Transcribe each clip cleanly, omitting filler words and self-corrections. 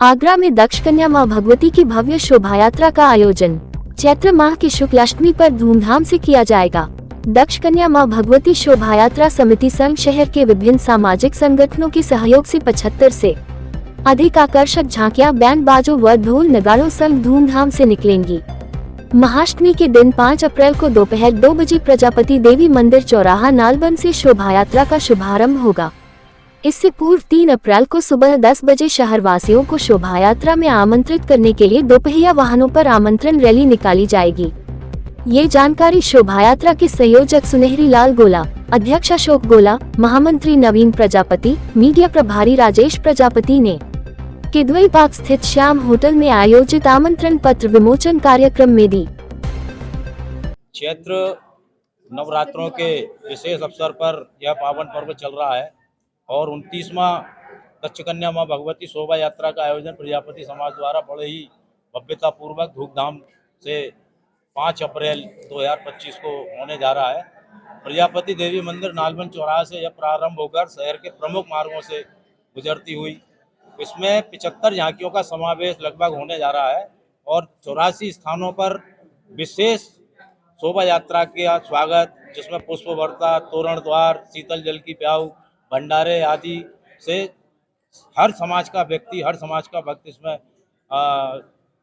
आगरा में दक्ष कन्या मां भगवती की भव्य शोभा यात्रा का आयोजन चैत्र माह की शुक्ल अष्टमी पर धूमधाम से किया जाएगा। दक्ष कन्या मां भगवती शोभा यात्रा समिति संघ शहर के विभिन्न सामाजिक संगठनों के सहयोग से 75 से अधिक आकर्षक झांकियां बैंड बाजों व ढोल नगाड़ों संग धूमधाम से निकलेंगी। महाअष्टमी के दिन 5 अप्रैल को दोपहर 2 बजे प्रजापति देवी मंदिर चौराहा नालबंद से शोभा यात्रा का शुभारंभ होगा। इससे पूर्व 3 अप्रैल को सुबह 10 बजे शहरवासियों को शोभा यात्रा में आमंत्रित करने के लिए दोपहिया वाहनों पर आमंत्रण रैली निकाली जाएगी। ये जानकारी शोभा यात्रा के संयोजक सुनहरी लाल गोला, अध्यक्ष अशोक गोला, महामंत्री नवीन प्रजापति, मीडिया प्रभारी राजेश प्रजापति ने किदवई पार्क स्थित श्याम होटल में आयोजित आमंत्रण पत्र विमोचन कार्यक्रम में दी। चैत्र नवरात्रों के विशेष अवसर पर यह पावन पर्व चल रहा है और 29वां दक्ष कन्या मां भगवती शोभा यात्रा का आयोजन प्रजापति समाज द्वारा बड़े ही भव्यता पूर्वक धूमधाम से 5 अप्रैल 2025 को होने जा रहा है। प्रजापति देवी मंदिर नालबंद चौराहे से यह प्रारंभ होकर शहर के प्रमुख मार्गों से गुजरती हुई इसमें 75 झांकियों का समावेश लगभग होने जा रहा है और 84 स्थानों पर विशेष शोभा यात्रा का स्वागत, जिसमें पुष्प वर्षा, तोरण द्वार, शीतल जल की प्याऊ, भंडारे आदि से हर समाज का व्यक्ति, हर समाज का भक्त इसमें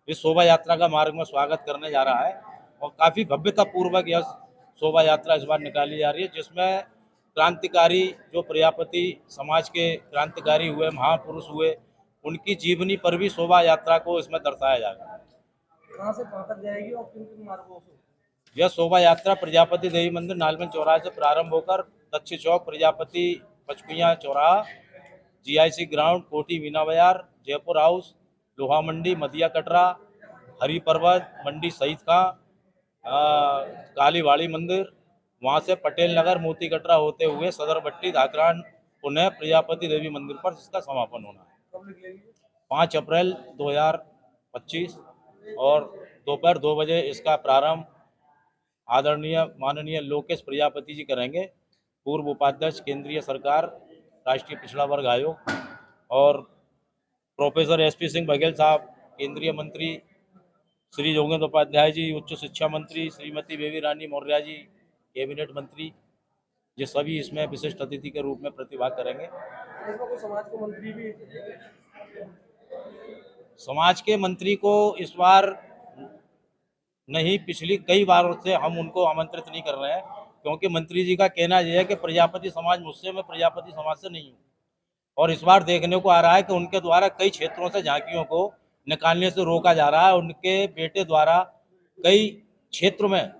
इस शोभा यात्रा का मार्ग में स्वागत करने जा रहा है और काफ़ी भव्यता पूर्वक यह शोभा यात्रा इस बार निकाली जा रही है, जिसमें क्रांतिकारी जो प्रजापति समाज के क्रांतिकारी हुए, महापुरुष हुए, उनकी जीवनी पर भी शोभा यात्रा को इसमें दर्शाया जाएगा। कहाँ से कहाँ तक जाएगी और किन किन मार्गों से? यह शोभा यात्रा प्रजापति देवी मंदिर नालबंद चौराहे से प्रारंभ होकर दक्षिण चौक, प्रजापति पचकुइया चौराहा, GIC ग्राउंड, कोठी मीना बाजार, जयपुर हाउस, लोहा मंडी, मदिया कटरा, हरी पर्वत मंडी, शहीद खां, कालीवाड़ी मंदिर, वहाँ से पटेल नगर, मोती कटरा होते हुए सदर भट्टी, धाकरान, पुनः प्रजापति देवी मंदिर पर इसका समापन होना है 5 अप्रैल 2025 और दोपहर 2 बजे इसका प्रारंभ आदरणीय माननीय लोकेश प्रजापति जी करेंगे, पूर्व उपाध्यक्ष केंद्रीय सरकार राष्ट्रीय पिछड़ा वर्ग आयोग, और प्रोफेसर SP सिंह बघेल साहब केंद्रीय मंत्री, श्री योगेंद्र उपाध्याय जी उच्च शिक्षा मंत्री, श्रीमती बेबी रानी मौर्य जी कैबिनेट मंत्री, ये सभी इसमें विशिष्ट अतिथि के रूप में प्रतिभाग करेंगे। इसमें कोई समाज के मंत्री भी? समाज के मंत्री को इस बार नहीं, पिछली कई बार से हम उनको आमंत्रित नहीं कर रहे हैं, क्योंकि मंत्री जी का कहना यह है कि प्रजापति समाज मुझसे, मैं प्रजापति समाज से नहीं हूँ। और इस बार देखने को आ रहा है कि उनके द्वारा कई क्षेत्रों से झांकियों को निकालने से रोका जा रहा है। उनके बेटे द्वारा कई क्षेत्रों में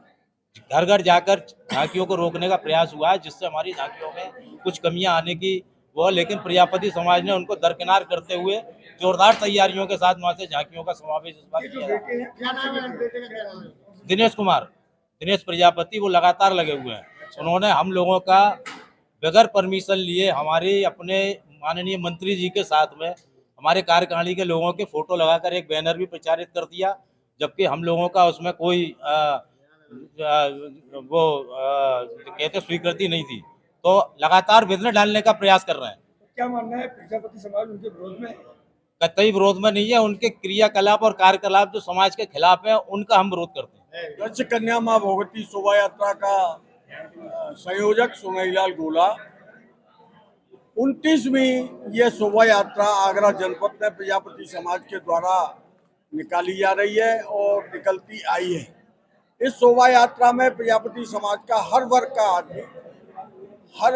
घर घर जाकर झांकियों को रोकने का प्रयास हुआ है, जिससे हमारी झांकियों में कुछ कमियां आने की वो, लेकिन प्रजापति समाज ने उनको दरकिनार करते हुए जोरदार तैयारियों के साथ वहाँ से झांकियों का समावेश इस बार किया। दिनेश प्रजापति वो लगातार लगे हुए हैं। उन्होंने हम लोगों का बगैर परमिशन लिए हमारे अपने माननीय मंत्री जी के साथ में हमारे कार्यकारिणी के लोगों के फोटो लगाकर एक बैनर भी प्रचारित कर दिया, जबकि हम लोगों का उसमें कोई कहते स्वीकृति नहीं थी। तो लगातार विघ्न डालने का प्रयास कर रहे हैं। क्या मानना है, प्रजापति समाज उनके विरोध में? कतई विरोध में नहीं है। उनके क्रियाकलाप और कार्यकलाप जो समाज के खिलाफ है, उनका हम विरोध करते हैं। दक्ष कन्या मां भगवती शोभा यात्रा का संयोजक सुनहरी लाल गोला, 29वीं ये शोभा यात्रा आगरा जनपद में प्रजापति समाज के द्वारा निकाली जा रही है और निकलती आई है। इस शोभा यात्रा में प्रजापति समाज का हर वर्ग का आदमी, हर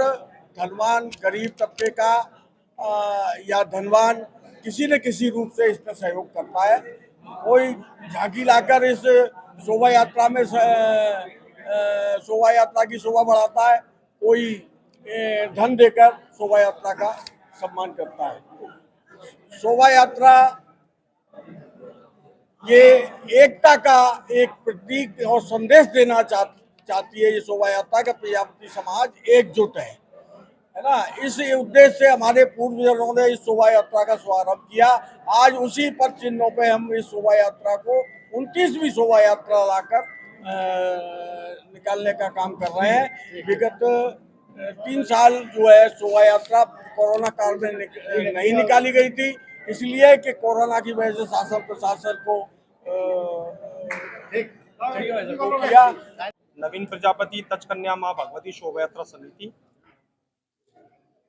धनवान गरीब तबके का या धनवान किसी न किसी रूप से इसमें सहयोग करता है। कोई झांकी लाकर इस शोभा यात्रा में शोभा यात्रा की शोभा बढ़ाता है, कोई धन देकर शोभा यात्रा का सम्मान करता है। शोभा यात्रा ये एकता का एक प्रतीक और संदेश देना चाहती है। ये शोभा यात्रा का प्रजापति समाज एकजुट है ना। इस उद्देश्य से हमारे पूर्वजों ने इस शोभा यात्रा का शुभारंभ किया। आज उसी पर चिन्हों पे हम इस शोभा यात्रा को 29वीं शोभा यात्रा लाकर निकालने का काम कर रहे हैं। विगत 3 साल जो है शोभा यात्रा कोरोना काल में नहीं निकाली गई थी, इसलिए कि कोरोना की वजह से शासन प्रशासन को किया। नवीन प्रजापति तचकन्या मां भगवती शोभा यात्रा समिति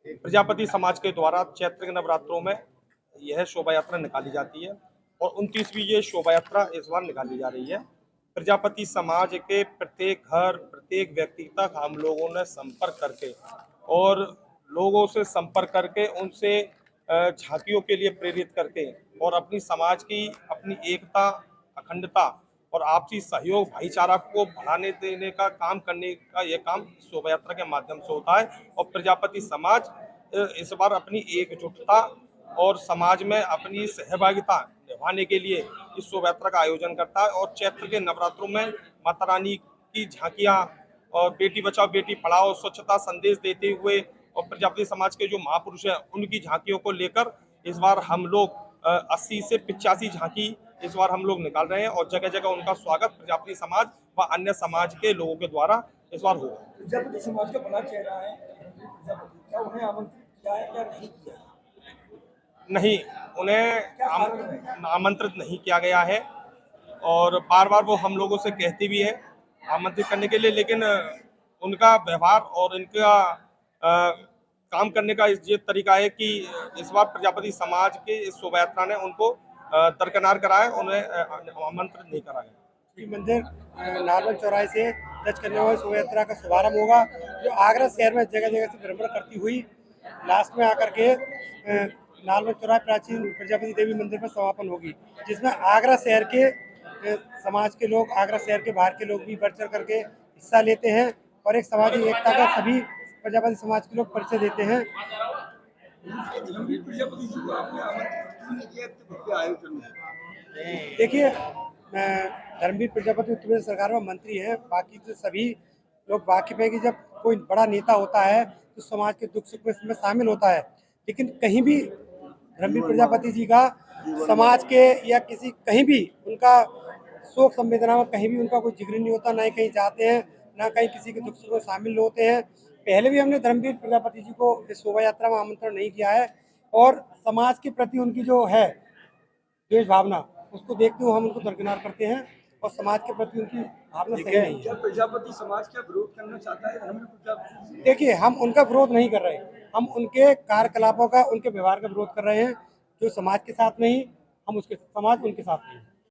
प्रजापति समाज के द्वारा चैत्र के नवरात्रों में यह शोभा यात्रा निकाली जाती है और 29वीं ये शोभा यात्रा इस बार निकाली जा रही है। प्रजापति समाज के प्रत्येक घर, प्रत्येक व्यक्ति तक हम लोगों ने संपर्क करके और लोगों से संपर्क करके उनसे झांकियों के लिए प्रेरित करके और अपनी समाज की अपनी एकता, अखंडता और आपसी सहयोग, भाईचारा को बढ़ाने देने का काम करने का यह काम शोभा यात्रा के माध्यम से होता है। और प्रजापति समाज इस बार अपनी एकजुटता और समाज में अपनी सहभागिता निभाने के लिए इस शोभा यात्रा का आयोजन करता है। और चैत्र के नवरात्रों में माता रानी की झांकियां और बेटी बचाओ बेटी पढ़ाओ स्वच्छता संदेश देते हुए और प्रजापति समाज के जो महापुरुष हैं उनकी झांकियों को लेकर इस बार हम लोग 80 से 85 झांकी इस बार हम लोग निकाल रहे हैं और जगह जगह उनका स्वागत प्रजापति समाज व अन्य समाज के लोगों के द्वारा इस बार होगा। प्रजापति समाज का बड़ा चेहरा है, क्या उन्हें आमंत्रित किया है क्या नहीं किया? नहीं, उन्हें आमंत्रित नहीं किया गया है और बार बार वो हम लोगों से कहते भी है आमंत्रित करने के लिए, लेकिन उनका व्यवहार और इनका काम करने का ये तरीका है कि इस बार प्रजापति समाज के इस शोभा यात्रा ने उनको दरकिनार करा है, उन्हें आमंत्रित नहीं करा है। मंदिर नारवन चौराहे से तचकन्या मां शोभा यात्रा का शुभारंभ होगा, जो आगरा शहर में जगह जगह से भ्रमण करती हुई लास्ट में आकर के नारवन चौराहे प्राचीन प्रजापति देवी मंदिर पर समापन होगी, जिसमें आगरा शहर के समाज के लोग, आगरा शहर के बाहर के लोग भी बढ़ चढ़ करके हिस्सा लेते हैं और एक सामाजिक एकता का सभी प्रजापति समाज के लोग परिचय देते हैं। देखिए, धर्मवीर प्रजापति उत्तर प्रदेश सरकार में मंत्री हैं, बाकी तो सभी लोग वाकिफ है कि जब कोई बड़ा नेता होता है तो समाज के दुख सुख में इसमें शामिल होता है, लेकिन कहीं भी धर्मवीर प्रजापति जी का समाज के या किसी कहीं भी उनका शोक संवेदना में कहीं भी उनका कोई जिक्र नहीं होता, ना ही कहीं जाते हैं, ना कहीं किसी के दुख सुख में शामिल होते हैं। पहले भी हमने धर्मवीर प्रजापति जी को इस शोभा यात्रा में आमंत्रण नहीं किया है और समाज के प्रति उनकी जो है द्वेष भावना उसको देखते हुए हम उनको दरकिनार करते हैं और समाज के प्रति उनकी भावना सही नहीं है। प्रजापति समाज का विरोध करना चाहता है धर्मवीर प्रजापति? देखिए, हम उनका विरोध नहीं कर रहे, हम उनके कार्यकलापों का, उनके व्यवहार का विरोध कर रहे हैं। जो समाज के साथ नहीं, हम उसके समाज उनके साथ नहीं।